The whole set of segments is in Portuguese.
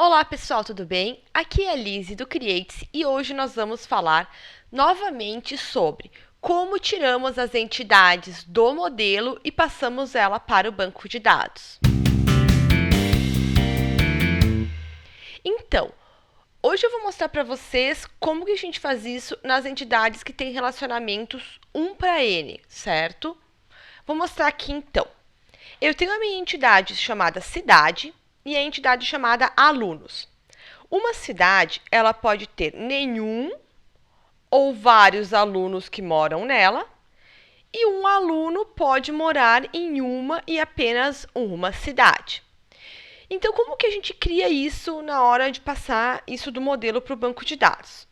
Olá pessoal, tudo bem? Aqui é a Lizzie do Creates e hoje nós vamos falar novamente sobre como tiramos as entidades do modelo e passamos ela para o banco de dados. Então, hoje eu vou mostrar para vocês como que a gente faz isso nas entidades que têm relacionamentos 1 para N, certo? Vou mostrar aqui então. Eu tenho a minha entidade chamada cidade e a entidade chamada alunos. Uma cidade, ela pode ter nenhum ou vários alunos que moram nela, e um aluno pode morar em uma e apenas uma cidade. Então, como que a gente cria isso na hora de passar isso do modelo para o banco de dados?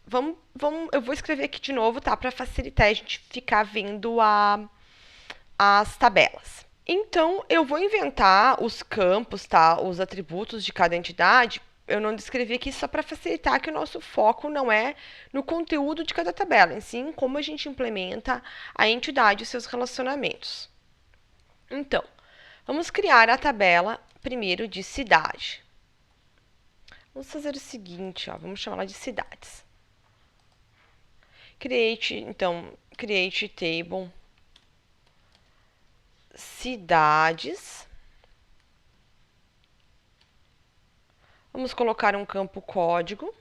Eu vou escrever aqui de novo, tá? Para facilitar a gente ficar vendo as tabelas. Então, eu vou inventar os campos, tá? Os atributos de cada entidade. Eu não descrevi aqui só para facilitar que o nosso foco não é no conteúdo de cada tabela, em sim como a gente implementa a entidade e os seus relacionamentos. Então, vamos criar a tabela primeiro de cidade. Vamos fazer o seguinte, ó, vamos chamá-la de cidades. Create table cidades. Vamos colocar um campo código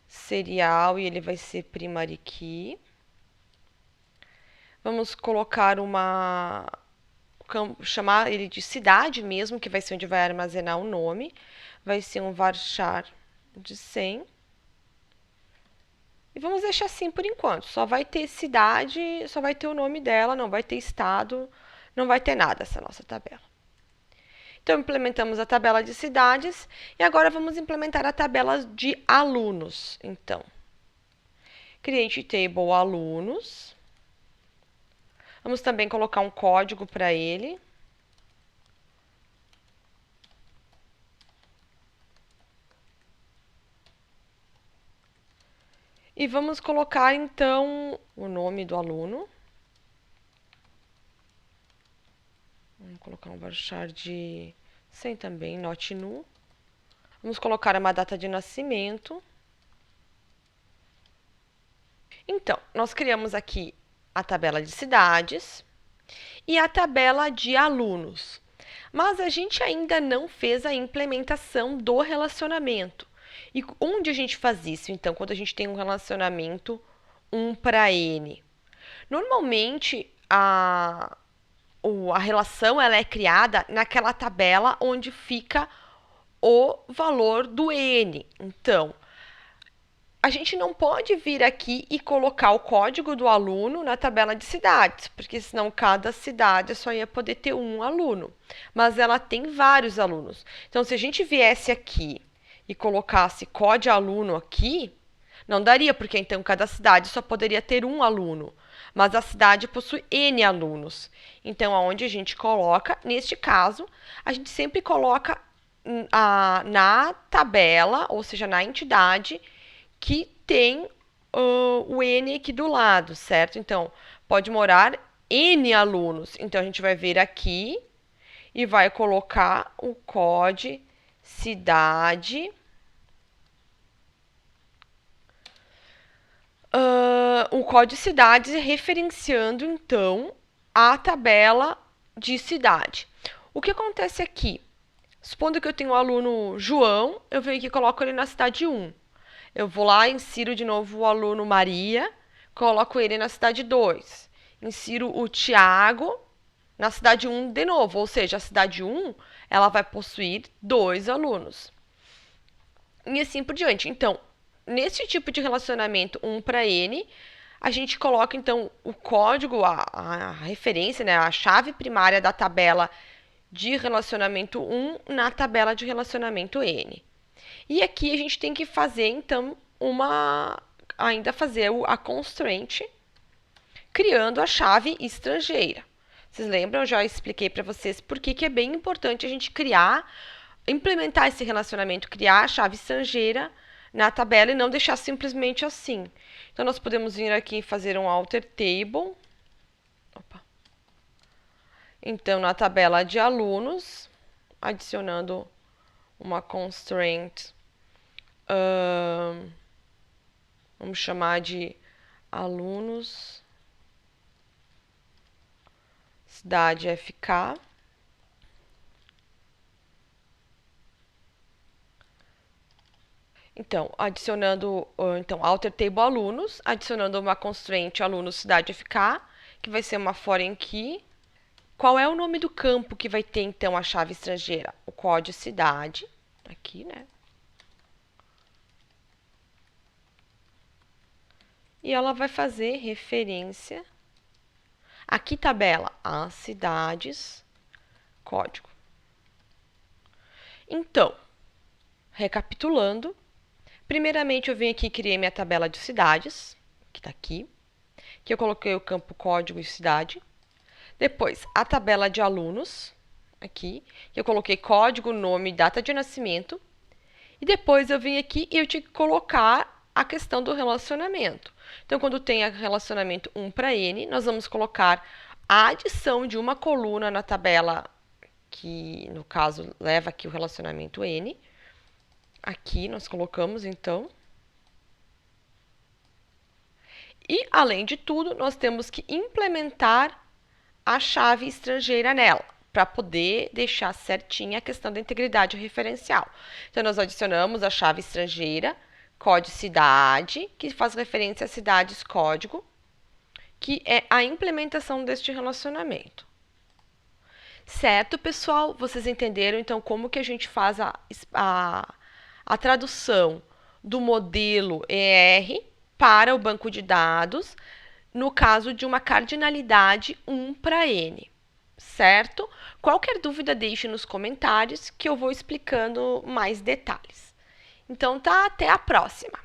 serial e ele vai ser primary key. Vamos colocar chamar ele de cidade mesmo, que vai ser onde vai armazenar o nome. Vai ser um varchar de 100. E vamos deixar assim por enquanto. Só vai ter cidade, só vai ter o nome dela, não vai ter estado, não vai ter nada essa nossa tabela. Então, implementamos a tabela de cidades e agora vamos implementar a tabela de alunos. Então, create table alunos. Vamos também colocar um código para ele. E vamos colocar, então, o nome do aluno. Vamos colocar um varchar de 100 também, not new. Vamos colocar uma data de nascimento. Então, nós criamos aqui a tabela de cidades e a tabela de alunos. Mas a gente ainda não fez a implementação do relacionamento. E onde a gente faz isso, então, quando a gente tem um relacionamento 1 para N? Normalmente, a relação ela é criada naquela tabela onde fica o valor do N. Então, a gente não pode vir aqui e colocar o código do aluno na tabela de cidades, porque senão cada cidade só ia poder ter um aluno. Mas ela tem vários alunos. Então, se a gente viesse aqui e colocasse código aluno aqui, não daria, porque então cada cidade só poderia ter um aluno. Mas a cidade possui N alunos. Então, aonde a gente coloca, neste caso, a gente sempre coloca na tabela, ou seja, na entidade, que tem o N aqui do lado, certo? Então, pode morar N alunos. Então, a gente vai vir aqui e vai colocar o código cidade. O código cidades referenciando, então, a tabela de cidade. O que acontece aqui? Supondo que eu tenho o aluno João, eu venho aqui e coloco ele na cidade 1. Eu vou lá, insiro de novo o aluno Maria, coloco ele na cidade 2. Insiro o Tiago na cidade 1 de novo, ou seja, a cidade 1 ela vai possuir 2 alunos. E assim por diante. Então, nesse tipo de relacionamento 1 para N, a gente coloca então o código, a referência, né, a chave primária da tabela de relacionamento 1 na tabela de relacionamento N. E aqui a gente tem que fazer, então, ainda fazer a constraint, criando a chave estrangeira. Vocês lembram? Eu já expliquei para vocês por que é bem importante a gente implementar esse relacionamento, criar a chave estrangeira na tabela e não deixar simplesmente assim. Então, nós podemos vir aqui e fazer um alter table. Opa. Então, na tabela de alunos, adicionando uma constraint, vamos chamar de alunos, cidade FK. Então, alter table alunos, adicionando uma constraint alunos cidade FK, que vai ser uma foreign key. Qual é o nome do campo que vai ter, então, a chave estrangeira? O código cidade, aqui, né? E ela vai fazer referência, aqui tabela, as cidades, código. Então, recapitulando, primeiramente eu vim aqui e criei minha tabela de cidades, que está aqui, que eu coloquei o campo código e cidade. Depois, a tabela de alunos, aqui, que eu coloquei código, nome e data de nascimento. E depois eu vim aqui e eu tinha que colocar a questão do relacionamento. Então, quando tem relacionamento 1 para N, nós vamos colocar a adição de uma coluna na tabela, que no caso leva aqui o relacionamento N. Aqui nós colocamos, então. E, além de tudo, nós temos que implementar a chave estrangeira nela, para poder deixar certinha a questão da integridade referencial. Então, nós adicionamos a chave estrangeira, código cidade, que faz referência a cidades código, que é a implementação deste relacionamento. Certo, pessoal? Vocês entenderam, então, como que a gente faz a tradução do modelo ER para o banco de dados, no caso de uma cardinalidade 1 para N, certo? Qualquer dúvida, deixe nos comentários que eu vou explicando mais detalhes. Então, tá, até a próxima!